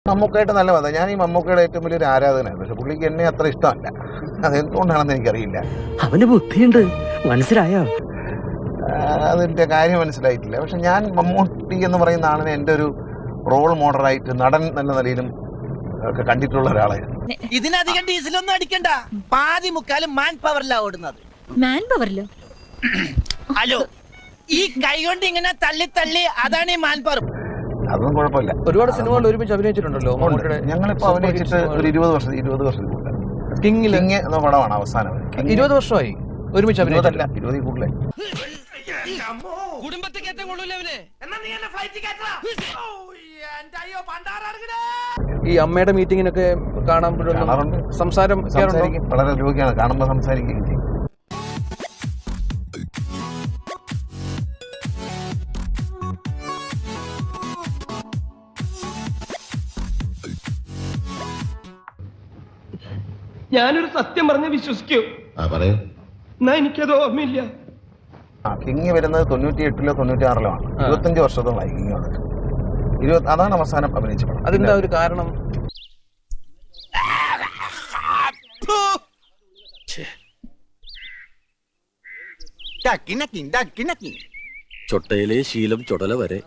മമ്മൂക്കായിട്ട് നല്ല ബന്ധം. ഞാൻ ഈ മമ്മൂക്കയുടെ ഏറ്റവും വലിയൊരു ആരാധകനാണ്. പക്ഷെ പുള്ളിക്ക് എന്നെ അത്ര ഇഷ്ടമല്ല. അതെന്തുകൊണ്ടാണെന്ന് എനിക്കറിയില്ല. അവന് ബുദ്ധിയുണ്ട്, മനസ്സിലായോ? അതിന്റെ കാര്യം മനസ്സിലായിട്ടില്ല. പക്ഷെ ഞാൻ മമ്മൂട്ടി എന്ന് പറയുന്ന ആളിനെ എൻ്റെ ഒരു റോൾ മോഡലായിട്ട് നടൻ എന്ന നിലയിലും ഒക്കെ കണ്ടിട്ടുള്ള ഒരാളാണ്. ഇതിനധികം ഡീസലൊന്നും അടിക്കണ്ട. പാതി മുക്കാലും മാൻ പവറിലാ ഓടുന്നത്. മാൻ പവറിലോ? ഹലോ, ഈ കൈ കൊണ്ട് ഇങ്ങനെ തള്ളി തള്ളി, അതാണ് ഈ മാൻ പവർ. അതൊന്നും കുഴപ്പമില്ല. ഒരുപാട് സിനിമകളിൽ ഒരുമിച്ച് അഭിനയിച്ചിട്ടുണ്ടല്ലോ. ഞങ്ങളിപ്പോ അഭിനയിച്ചിട്ട് ഒരു 20 വർഷത്തിൽ കൂടുതൽ. കിങ് എന്ന പടമാണ് അവസാനം. 20 വർഷമായി ഒരുമിച്ച് അഭിനയിച്ചില്ല. 20 കൂടുതലായി. ഈ അമ്മയുടെ മീറ്റിങ്ങിനൊക്കെ കാണാറുണ്ട്. സംസാരിക്കും. വളരെ രോഗിയാണ്. കാണുമ്പോൾ സംസാരിക്കുകയും ചെയ്യും. ഞാനൊരു സത്യം പറഞ്ഞ് വിശ്വസിക്കൂ. എന്നാ എനിക്കത് ഓർമ്മയില്ല. കിങ് വരുന്നത് 98-ലോ 96-ലോ ആണ്. 25 വർഷത്തോളമായി കിങ് വന്നിട്ട്. അതാണ് അവസാനം അഭിനയിച്ച പടം. അതിന്റെ ഒരു കാരണം ചൊട്ടയിലെ ശീലം ചുടല വരെ.